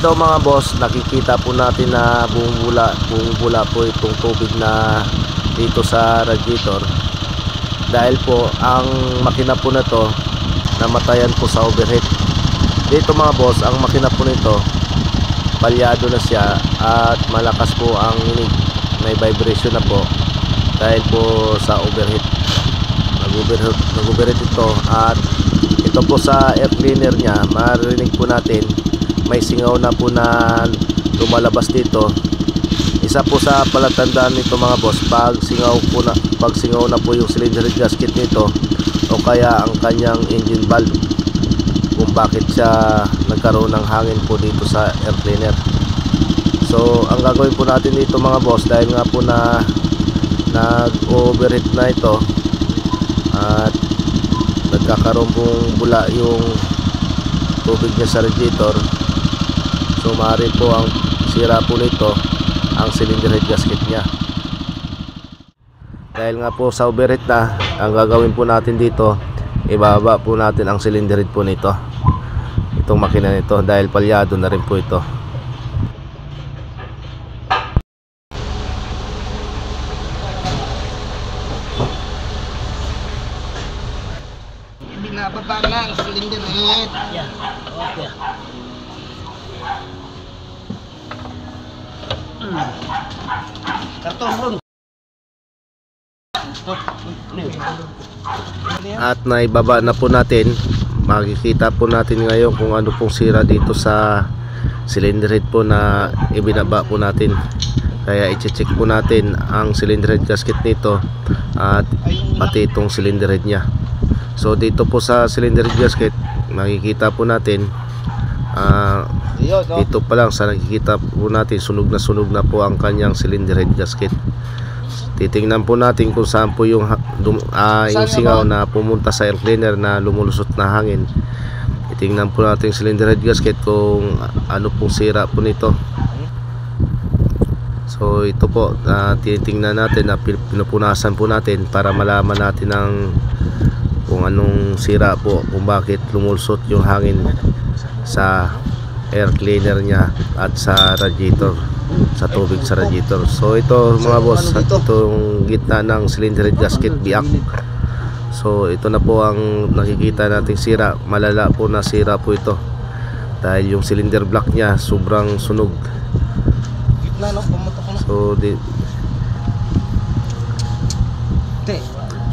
ito mga boss, nakikita po natin na bumubula po itong tubig na dito sa radiator. Dahil po ang makina po na to namatayan po sa overheat. Dito mga boss, ang makina po nito palyado na siya at malakas po ang inig. May vibration na po dahil po sa overheat. Nag-overheat ito, at ito po sa air cleaner nya, maririnig po natin may singaw na po na lumalabas dito. Isa po sa palatandaan nito mga boss, pag singaw na po yung cylinder head gasket nito o kaya ang kanyang engine valve, kung bakit siya nagkaroon ng hangin po dito sa air cleaner. So ang gagawin po natin dito mga boss, dahil nga po na nag-overheat na ito at nagkakaroon pong bula yung tubig niya sa radiator, so maaari po ang sira po nito ang cylinder head gasket niya. Dahil nga po sa overheat na, ang gagawin po natin dito, ibaba po natin ang cylinder head po nito, itong makina nito, dahil palyado na rin po ito. Binababa na ang cylinder head. Yeah. Okay. Karton ron. At naibaba na po natin, makikita po natin ngayon kung ano pong sira dito sa cylinder head po na ibinaba po natin. Kaya i-check po natin ang cylinder head gasket nito at pati itong cylinder head nya. So dito po sa cylinder head gasket, makikita po natin dito pa lang sa nakikita po natin, sunog na po ang kanyang cylinder head gasket. Titingnan po natin kung saan po yung singaw na pumunta sa air cleaner na lumulusot na hangin. Titingnan po natin yung cylinder head gasket kung ano pong sira po nito. So ito po, titingnan natin na pinupunasan po natin para malaman natin kung anong sira po, kung bakit lumulusot yung hangin sa air cleaner nya at sa radiator, sa tubig sa radiator. So ito mga boss, itong gitna ng cylinder head gasket biak. So ito na po ang nakikita nating sira, malala po na sira po ito dahil yung cylinder block nya sobrang sunog. So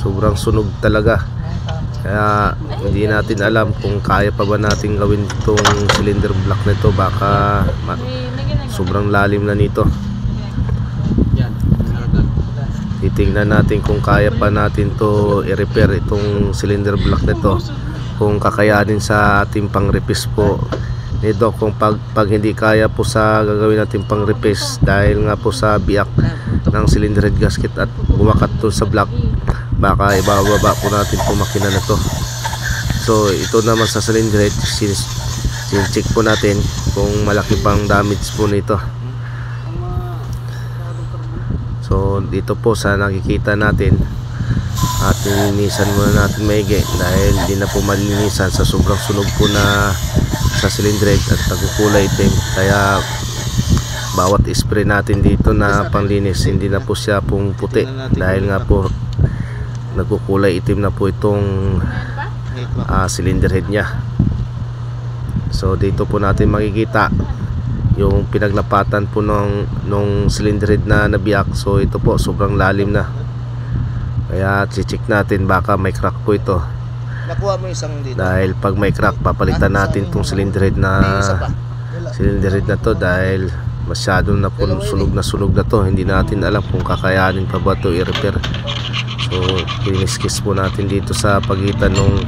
sobrang sunog talaga. Kaya hindi natin alam kung kaya pa ba natin gawin itong cylinder block nito, baka sobrang lalim na nito. Titingnan natin kung kaya pa natin to i-repair itong cylinder block nito, kung kakayanin sa ating pang-repace po nito. Kung pag hindi kaya po sa gagawin natin pang-repace dahil nga po sa biyak ng cylinder head gasket at bumakat to sa block, baka ibababa po natin po makina na to. So ito naman sa cylinder head, sin-check po natin kung malaki pang damage po nito. So dito po sa nakikita natin, at nilinisan muna natin maigi dahil hindi na po malinisan sa sobrang sunog po na sa cylinder head at nagkukulay itim. Kaya bawat spray natin dito na panglinis, hindi na po siya pong puti dahil nga po nagkukulay itim na po itong cylinder head nya. So dito po natin makikita yung pinaglapatan po nung cylinder head na nabiyak. So ito po sobrang lalim na, kaya check natin, baka may crack po ito. Nakuha mo isang dito. Dahil pag may crack, papalitan natin itong cylinder head na to dahil masyado na po sunog na to. Hindi natin alam kung kakayanin pa ba to i-repair. So kiniskis po natin dito sa pagitan ng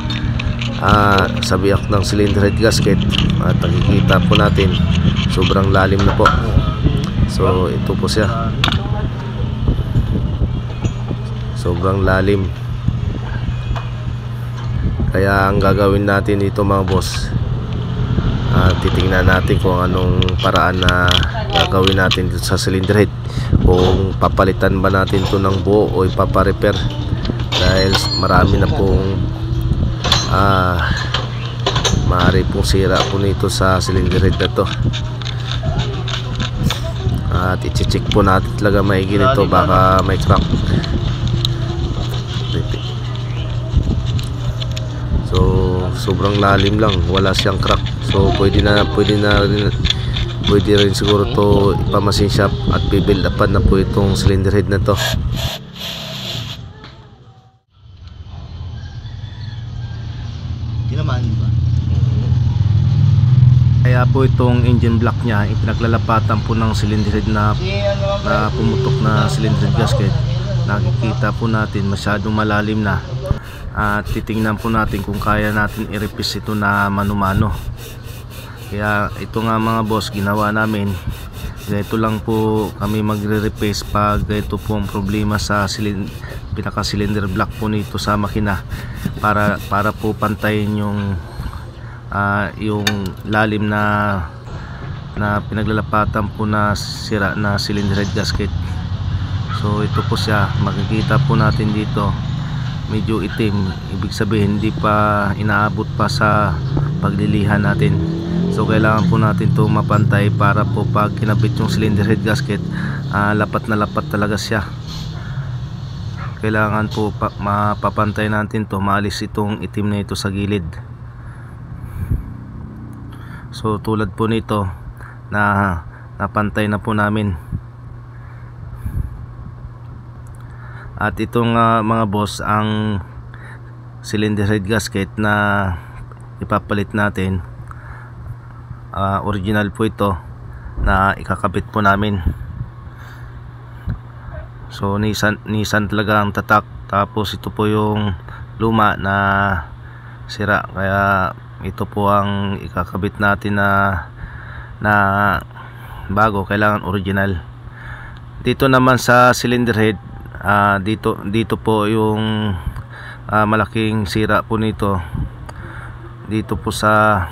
sa biyak ng cylinder head gasket, at nakikita po natin sobrang lalim na po. So ito po siya, sobrang lalim. Kaya ang gagawin natin dito mga boss, titingnan natin kung anong paraan na gagawin natin dito sa cylinder head, kung papalitan ba natin to ng buo o ipapa-repair, dahil marami na pong maaari pong sira po nito sa cylinder head na to. At i-check po natin talaga maigi nito, baka may crack. So sobrang lalim lang, wala siyang crack. So pwede rin siguro to ipamasin shop at bibuild upan na po itong cylinder head na to. Tinamaan ba? Kaya po itong engine block niya ipinaglalapatan po ng cylinder head na pumutok na cylinder head gasket. Nakikita po natin masyadong malalim na, at titingnan po natin kung kaya natin i-replace ito na mano-mano. Kaya ito nga mga boss, ginawa namin. Ganito lang po kami magre-replace pag ito po ang problema sa pinaka cylinder block po nito sa makina, para po pantayin yung lalim na pinaglalapatan po na sira na cylinder head gasket. So ito po siya, makikita po natin dito medyo itim, ibig sabihin hindi pa inaabot pa sa paglilihan natin. So kailangan po natin to mapantay para po pag kinabit yung cylinder head gasket, lapat na lapat talaga siya. Kailangan po mapapantay natin to, maalis itong itim na ito sa gilid. So tulad po nito na napantay na po namin. At itong mga boss, ang cylinder head gasket na ipapalit natin, original po ito na ikakabit po namin. So Nissan talaga ang tatak, tapos ito po yung luma na sira, kaya ito po ang ikakabit natin na bago, kailangan original. Dito naman sa cylinder head, dito po yung malaking sira po nito. Dito po sa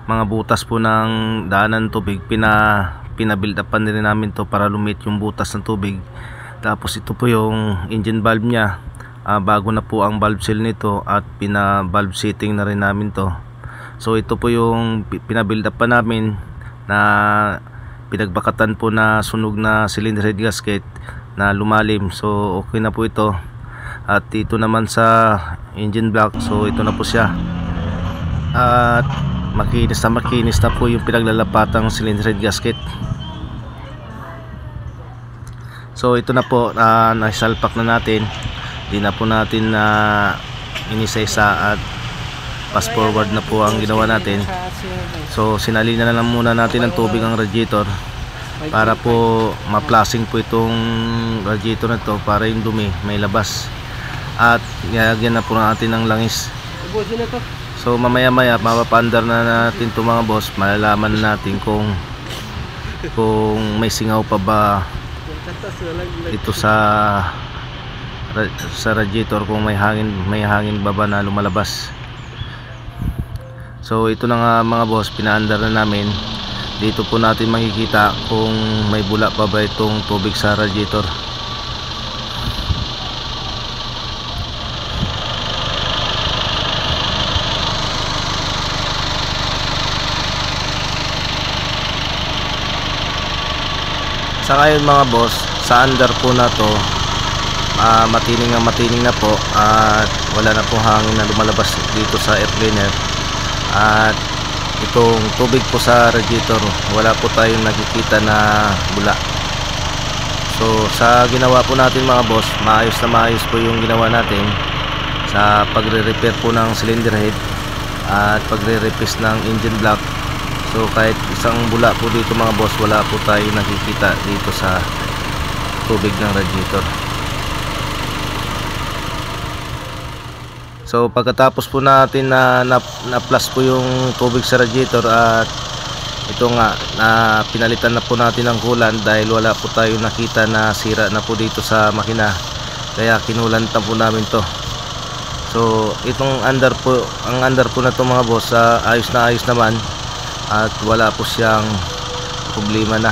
mga butas po ng daanan tubig, pinabuild upan din namin to para lumit yung butas ng tubig. Tapos ito po yung engine valve nya, bago na po ang valve seal nito at valve setting na rin namin to. So ito po yung pinabuild upan namin na pinagbakatan po na sunog na cylinder head gasket na lumalim. So okay na po ito. At dito naman sa engine block, so ito na po siya, at makinis na po yung pinaglalapatang cylinder head gasket. So ito na po, naisalpak na natin. Di na po natin inisa-isa at fast forward na po ang ginawa natin. So sinalina na lang muna natin ng tubig ang radiator para po ma-flushing po itong radiator na to, para yung dumi may labas, at nilagyan na po natin ng langis. So mamaya mapapandar na natin ito mga boss, malalaman natin kung may singaw pa ba ito sa radiator, kung may hangin ba na lumalabas. So ito na nga mga boss, pinaandar na namin. Dito po natin makikita kung may bula pa ba itong tubig sa radiator. Sa ngayon mga boss, sa under po na to, matining na po, at wala na pong hangin na lumalabas dito sa air cleaner. At itong tubig po sa radiator, wala po tayong nakikita na bula. So sa ginawa po natin mga boss, maayos na maayos po yung ginawa natin sa pagre-repair po ng cylinder head at pagre-replace ng engine block. So kahit isang bula po dito mga boss, wala po tayong nakikita dito sa tubig ng radiator. So pagkatapos po natin na plus po yung tubig sa radiator, at ito nga pinalitan na po natin ng coolant dahil wala po tayong nakita na sira na po dito sa makina, kaya kinulantan po namin to. So itong ang under po na to mga boss, ayos na ayos naman at wala po siyang problema na.